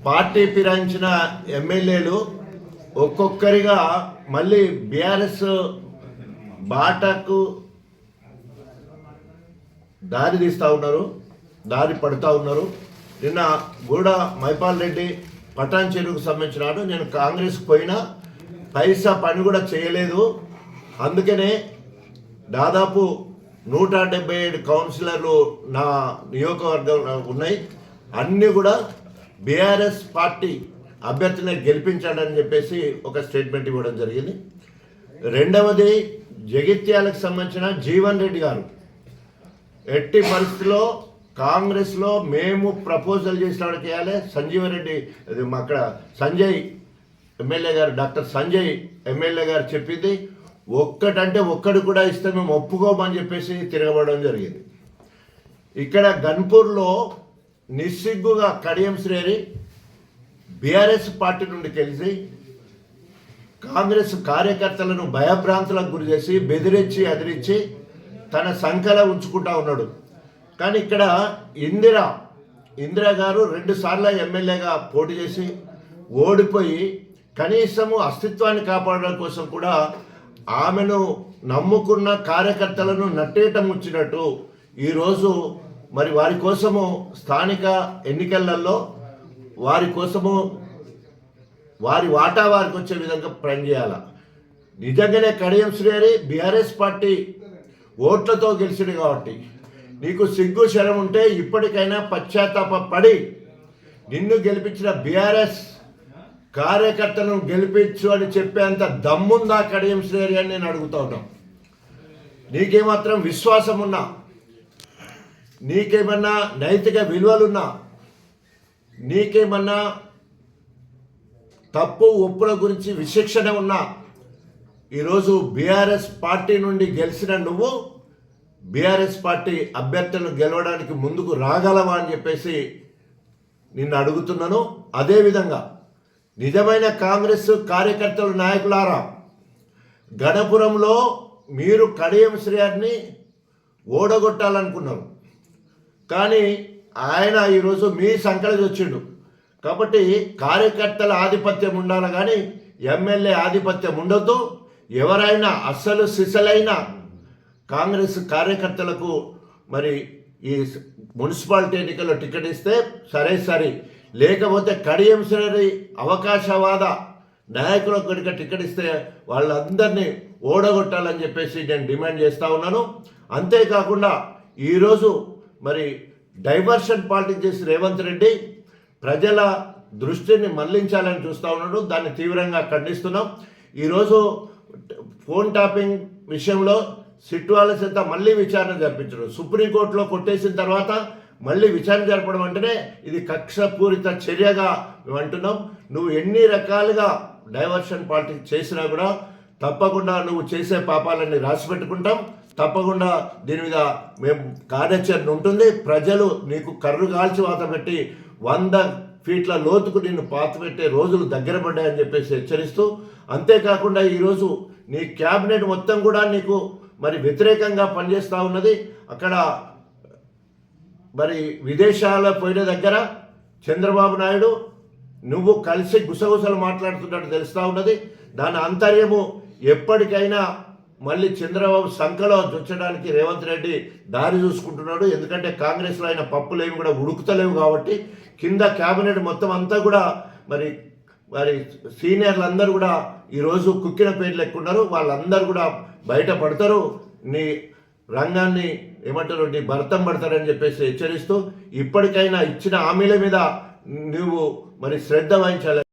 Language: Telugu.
పార్టీ ఫిరాయించిన ఎమ్మెల్యేలు ఒక్కొక్కరిగా మళ్ళీ బీఆర్ఎస్ బాటకు దారి తీస్తూ ఉన్నారు, దారి పడుతూ ఉన్నారు. నిన్న గూడ మైపాల్ రెడ్డి పటాన్ చెరువుకు సంబంధించినాడు. నేను కాంగ్రెస్కి పోయినా పైసా పని కూడా చేయలేదు, అందుకనే దాదాపు 177 కౌన్సిలర్లు నా నియోజకవర్గంలో ఉన్నాయి, అన్నీ కూడా బీఆర్ఎస్ పార్టీ అభ్యర్థిని గెలిపించాడని చెప్పేసి ఒక స్టేట్మెంట్ ఇవ్వడం జరిగింది. రెండవది, జగిత్యాలకు సంబంధించిన జీవన్ రెడ్డి గారు ఎట్టి పరిస్థితిలో కాంగ్రెస్లో మేము ప్రపోజల్ చేసినాడు చేయాలి. సంజీవరెడ్డి అక్కడ సంజయ్ ఎమ్మెల్యే గారు, డాక్టర్ సంజయ్ ఎమ్మెల్యే గారు చెప్పింది ఒక్కటంటే ఒక్కడు కూడా ఇస్తే మేము ఒప్పుకోమని చెప్పేసి తిరగబడడం జరిగింది. ఇక్కడ గన్పూర్లో నిస్సిగ్గుగా కడియం శ్రేరి బీఆర్ఎస్ పార్టీ నుండి కలిసి కాంగ్రెస్ కార్యకర్తలను భయభ్రాంతులకు గురి చేసి బెదిరించి అదిరించి తన సంఖ్యలో ఉంచుకుంటా ఉన్నాడు. కానీ ఇక్కడ ఇందిరా గారు 2 సార్లు ఎమ్మెల్యేగా పోటీ చేసి ఓడిపోయి కనీసము అస్తిత్వాన్ని కాపాడడం కోసం కూడా ఆమెను నమ్ముకున్న కార్యకర్తలను నట్టేట ముచ్చినట్టు ఈరోజు మరి వారి కోసము స్థానిక ఎన్నికలలో వారి కోసము వారి వాటా వారికి వచ్చే విధంగా పనిచేయాల. నిజంగానే కడియం శ్రీహరి బీఆర్ఎస్ పార్టీ ఓట్లతో గెలిచింది కాబట్టి నీకు సిగ్గు శరం ఉంటే ఇప్పటికైనా పశ్చాత్తాపడి నిన్ను గెలిపించిన బీఆర్ఎస్ కార్యకర్తలను గెలిపించు అని చెప్పేంత దమ్ముందా కడియం శ్రీహరి అని నేను అడుగుతా ఉన్నాను. నీకేమాత్రం విశ్వాసం ఉన్నా, నీకేమన్నా నైతిక విలువలున్నా, నీకేమన్నా తప్పు ఒప్పుల గురించి విశిక్షణ ఉన్నా, ఈరోజు బీఆర్ఎస్ పార్టీ నుండి గెలిచిన నువ్వు బీఆర్ఎస్ పార్టీ అభ్యర్థులను గెలవడానికి ముందుకు రాగలవా అని చెప్పేసి నిన్ను అడుగుతున్నాను. అదేవిధంగా నిజమైన కాంగ్రెస్ కార్యకర్తలు నాయకులారా, గణపురంలో మీరు కడియం శ్రీహరిని ఓడగొట్టాలనుకున్నారు, కానీ ఆయన ఈరోజు మీ సంకలకి వచ్చిండు. కాబట్టి కార్యకర్తల ఆధిపత్యం ఉండాలి, కానీ ఎమ్మెల్యే ఆధిపత్యం ఉండొద్దు. ఎవరైనా అస్సలు సిసలైన కాంగ్రెస్ కార్యకర్తలకు మరి ఈ మున్సిపాలిటీ ఎన్నికల్లో టికెట్ ఇస్తే సరే, లేకపోతే కడియం శ్రీహరి అవకాశవాద నాయకులకు కనుక టికెట్ ఇస్తే వాళ్ళందరినీ ఓడగొట్టాలని చెప్పేసి నేను డిమాండ్ చేస్తూ ఉన్నాను. అంతేకాకుండా ఈరోజు మరి డైవర్షన్ పాలిటిక్స్ చేసి రేవంత్ రెడ్డి ప్రజల దృష్టిని మళ్లించాలని చూస్తూ ఉన్నాడు, దాన్ని తీవ్రంగా ఖండిస్తున్నాం. ఈరోజు ఫోన్ ట్యాపింగ్ విషయంలో సిట్ వాళ్ళ చేత మళ్ళీ విచారణ జరిపించడం, సుప్రీంకోర్టులో కొట్టేసిన తర్వాత మళ్ళీ విచారణ జరపడం అంటేనే ఇది కక్షపూరిత చర్యగా మేము అంటున్నాం. నువ్వు ఎన్ని రకాలుగా డైవర్షన్ పాలిటిక్స్ చేసినా కూడా తప్పకుండా నువ్వు చేసే పాపాలన్నీ రాసి పెట్టుకుంటాం. తప్పకుండా దీని మీద మేము కార్యాచరణ ఉంటుంది. ప్రజలు నీకు కర్రు కాల్చి వాత పెట్టి 100 ఫీట్ల లోతుకు నిన్ను పాతపెట్టే రోజులు దగ్గర పడ్డాయని చెప్పేసి హెచ్చరిస్తూ, అంతేకాకుండా ఈరోజు నీ క్యాబినెట్ మొత్తం కూడా నీకు మరి వ్యతిరేకంగా పనిచేస్తూ ఉన్నది. అక్కడ మరి విదేశాల పోయిన దగ్గర చంద్రబాబు నాయుడు నువ్వు కలిసి గుసగుసలు మాట్లాడుతున్నట్టు తెలుస్తూ ఉన్నది. దాని అంతర్యము ఎప్పటికైనా మళ్ళీ చంద్రబాబు సంఖలో జొచ్చడానికి రేవంత్ రెడ్డి దారి చూసుకుంటున్నాడు. ఎందుకంటే కాంగ్రెస్లో ఆయన పప్పులేవి కూడా ఉడుకుతలేవు కాబట్టి కింద క్యాబినెట్ మొత్తం అంతా కూడా మరి సీనియర్లు అందరూ కూడా ఈరోజు కుక్కిన పేర్లు ఎక్కున్నారు. వాళ్ళందరూ కూడా బయటపడతారు, నీ రంగాన్ని ఏమంటారు నీ భర్తం పడతారని చెప్పేసి హెచ్చరిస్తూ ఇప్పటికైనా ఇచ్చిన హామీల మీద నువ్వు మరి శ్రద్ధ వహించాలి.